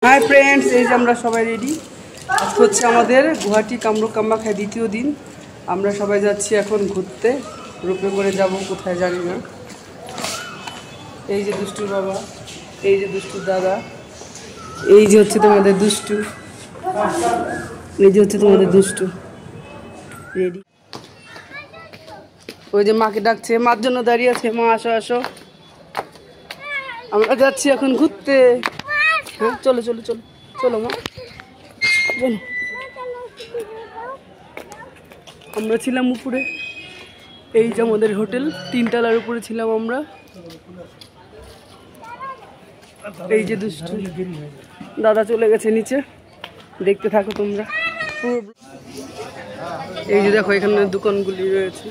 Hi friends, এই যে আমরা সবাই রেডি। আজকে হচ্ছে আমাদের গুয়াহাটি কামরূপ কামাখ্যায় দ্বিতীয় দিন। আমরা সবাই যাচ্ছি এখন ঘুরতে। রূপে করে যাব কোথায় জানি না। এই যে দুষ্টুর বাবা, এই যে দুষ্টুর দাদা, এই যে হচ্ছে তোমাদের দুষ্টু, এই যে হচ্ছে তোমাদের দুষ্টু রেডি। ওই যে মাকে ডাকছে, মার জন্য দাঁড়িয়ে আছে। মা আসো আসো, আমরা যাচ্ছি এখন ঘুরতে। হ্যাঁ চলো চলো চলো চলো মা চলো। আমরা ছিলাম উপরে, এই যে আমাদের হোটেল, 3 তলার উপরে ছিলাম আমরা। এই যে দুষ্টু দাদা চলে গেছে নিচে, দেখতে থাকো তোমরা পুরো। এই যে দেখো এখানে দোকানগুলি রয়েছে।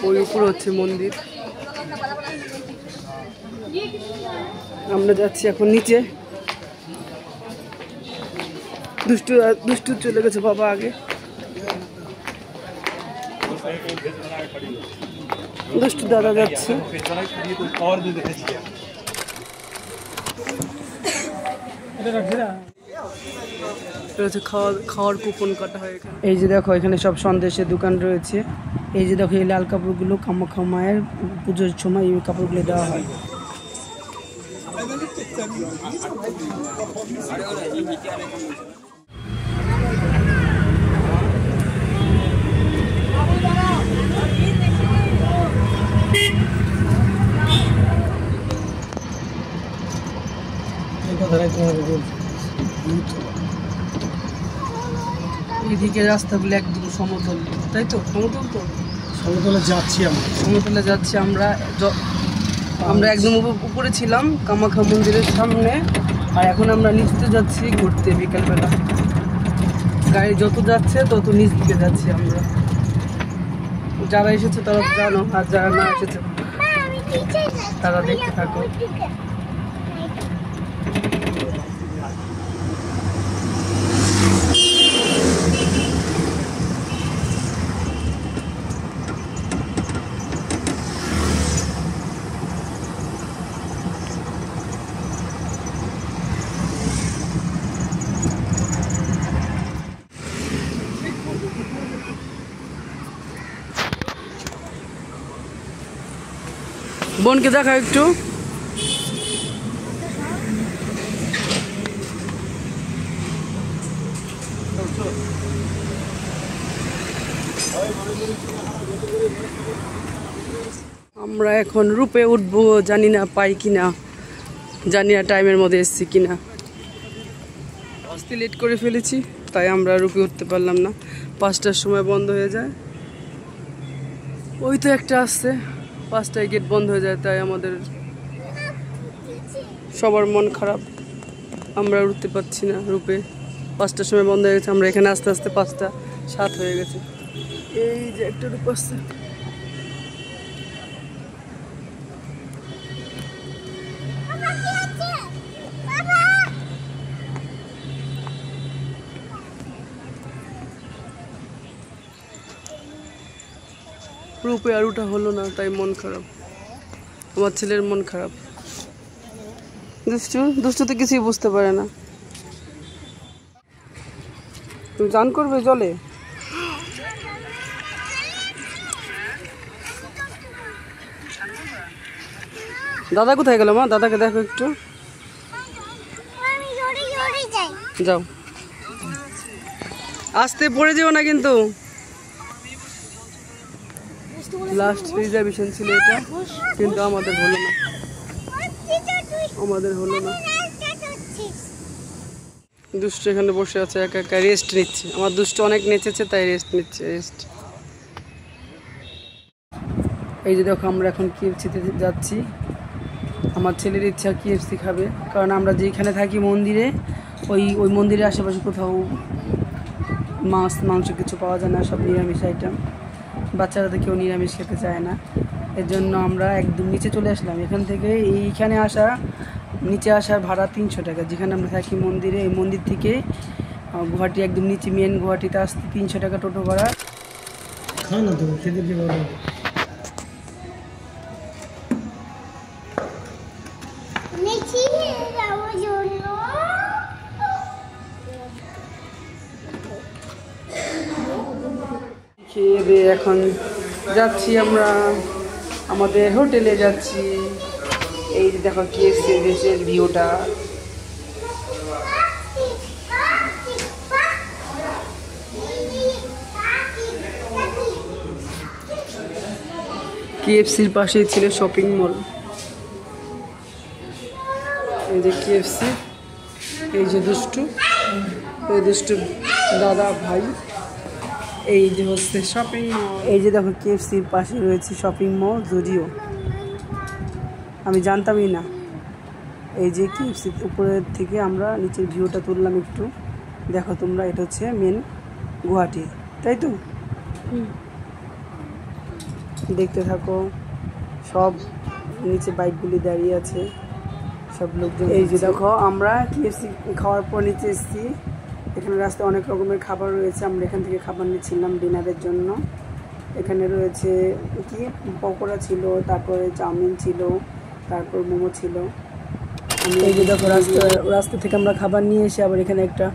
ওই উপরে হচ্ছে মন্দির। আমরা যাচ্ছি এখন নিচে। দুষ্টু দুষ্টু চলে গেছে বাবা আগে। দুষ্টু দাদা যাচ্ছে। খাওয়ার কুপন কাটা হয় এখানে। এই যে দেখো এখানে সব সন্দেশের দোকান রয়েছে। এই যে দেখো এই লাল কাপড়গুলো কামাখ্যা মায়ের পুজোর সময় এই কাপড়গুলো দেওয়া হয়। এদিকে রাস্তাগুলো একদম সমতল, তাই তো? সমতল তো, সমতলে যাচ্ছি আমরা। সমতলে যাচ্ছি আমরা। আমরা একদম উপরে ছিলাম কামাখ্যা মন্দিরের সামনে, আর এখন আমরা নিচে যাচ্ছি ঘুরতে বিকালবেলা। গাড়ি যত যাচ্ছে তত নিচ দিকে যাচ্ছি আমরা। যারা এসেছে তারা জানো, আর যারা না এসেছে তারা দেখতে থাকো। বোনকে দেখা একটু। আমরা এখন রূপে উঠবো, জানি না পাই কিনা, জানি না টাইমের মধ্যে এসছি কিনা। আসতে লেট করে ফেলেছি, তাই আমরা রূপে উঠতে পারলাম না। 5টার সময় বন্ধ হয়ে যায়। ওই তো একটা আসছে, 5টায় গেট বন্ধ হয়ে যায়, তাই আমাদের সবার মন খারাপ। আমরা উঠতে পারছি না রূপে। 5টার সময় বন্ধ হয়ে গেছে। আমরা এখানে আস্তে আস্তে 5টা 7 হয়ে গেছে। এই যে একটা রূপ আসছে। রূপে আর ওটা হলো না, তাই মন খারাপ। আমার ছেলের মন খারাপ। দুষ্টু দুষ্টু তো কিছুই বুঝতে পারে না। তুমি চান করবে জলে? দাদা কোথায় গেল মা? দাদাকে দেখো একটু। যাও, আসতে পড়ে যেও না কিন্তু। লাস্ট রিজার্ভেশন ছিল এটা, কিন্তু আমাদের হলো না। দুষ্টু এখানে বসে আছে একা একা, রেস্ট নিচ্ছে। আমার দুষ্টু অনেক নেচেছে, তাই রেস্ট নিচ্ছে। রেস্ট। এই যে দেখো আমরা এখন KFC-তে যাচ্ছি। আমার ছেলের ইচ্ছা KFC খাবে, কারণ আমরা যেখানে থাকি মন্দিরে, ওই মন্দিরের আশেপাশে কোথাও মাছ মাংস কিছু পাওয়া যায় না, সব নিরামিষ আইটেম। বাচ্চারা তো কেউ নিরামিষ খেতে চায় না, এর জন্য আমরা একদম নিচে চলে আসলাম। এখান থেকে এইখানে নিচে আসার ভাড়া 300 টাকা। যেখানে আমরা থাকি মন্দিরে, এই মন্দির থেকে গুয়াহাটি একদম নিচে মেন গুয়াহাটিতে আসতে 300 টাকা টোটো ভাড়া। খাও না তো, খেতে কি বলো? খেয়ে দিয়ে এখন যাচ্ছি আমরা আমাদের হোটেলে যাচ্ছি। এই যে দেখো KFC দেশের ভিউটা। KFCর পাশেই ছিল শপিং মল। এই যে KFC, এই যে দুষ্টু, এই দুষ্টু দাদা ভাই, এই যে হচ্ছে শপিং মল। এই যে দেখো KFCর পাশে রয়েছে শপিং মল জুডিও। আমি জানতামই না। এই যে KFC উপরের থেকে আমরা নিচের ভিউটা তুললাম একটু, দেখো তোমরা। এটা হচ্ছে মেন গুয়াহাটি, তাই তো? দেখতে থাকো। সব নিচে বাইকগুলি দাঁড়িয়ে আছে, সব লোকজন। এই যে দেখো আমরা KFC খাওয়ার পর নিচে এসেছি। এখানে রাস্তায় অনেক রকমের খাবার রয়েছে। আমরা এখান থেকে খাবার নিচ্ছিলাম ডিনারের জন্য। এখানে রয়েছে কি পকোড়া ছিল, তারপরে চাউমিন ছিল, তারপর মোমো ছিল। এই যে দেখো রাস্তা থেকে আমরা খাবার নিয়ে এসে আবার এখানে একটা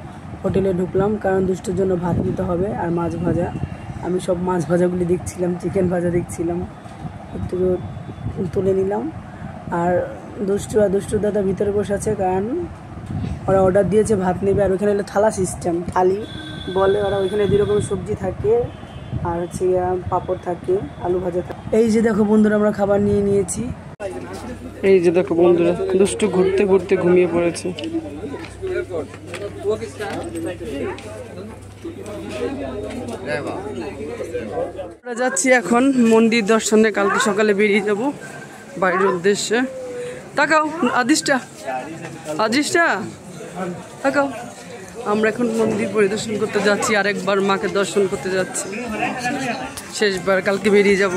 হোটেলে ঢুকলাম, কারণ দুষ্টুর জন্য ভাত নিতে হবে আর মাছ ভাজা। আমি সব মাছ ভাজাগুলি দেখছিলাম, চিকেন ভাজা দেখছিলাম, একটু তুলে নিলাম। আর দুষ্টু দাদা ভিতরে বসে আছে, কারণ ওরা অর্ডার দিয়েছে ভাত নেবে। আর ওইখানে হলো থালা সিস্টেম, থালি বলে ওরা। ওইখানে 2 রকমের সবজি থাকে, আর হচ্ছে পাঁপড় থাকে, আলু ভাজা থাকে। এই যে দেখো বন্ধুরা আমরা খাবার নিয়ে নিয়েছি। এই যে দেখো বন্ধুরা দুষ্টু ঘুরতে ঘুরতে ঘুমিয়ে পড়েছে। আমরা যাচ্ছি এখন মন্দির দর্শনে। কালকে সকালে বেরিয়ে যাব বাড়ির উদ্দেশ্যে। তাকাও আদিষ্টা তাকাও। আমরা এখন মন্দির পরিদর্শন করতে যাচ্ছি, আরেকবার মাকে দর্শন করতে যাচ্ছি, শেষবার। কালকে বেরিয়ে যাব।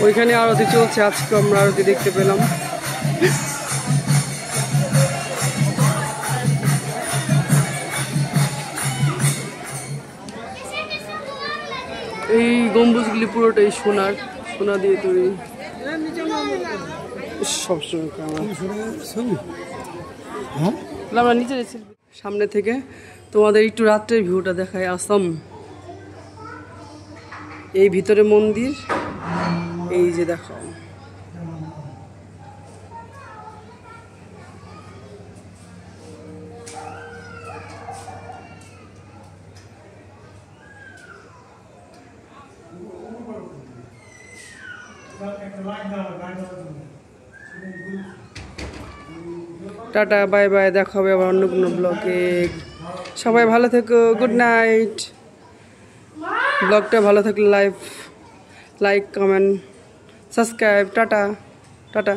ওইখানে আরতি চলছে, আজকে আমরা আরতি দেখতে পেলাম। এই গম্বুজগুলি পুরোটাই সোনা দিয়ে তৈরি। সবসময় আমরা নিচে সামনে থেকে তোমাদের একটু রাত্রের ভিউটা দেখায়। আসাম, এই ভিতরে মন্দির। এই যে দেখো টাটা, বাই বাই, দেখা হবে আবার অন্য কোনো ব্লগে। সবাই ভালো থেকো, গুড নাইট। ব্লগটা ভালো থাকলে like, comment, subscribe. Tata tata.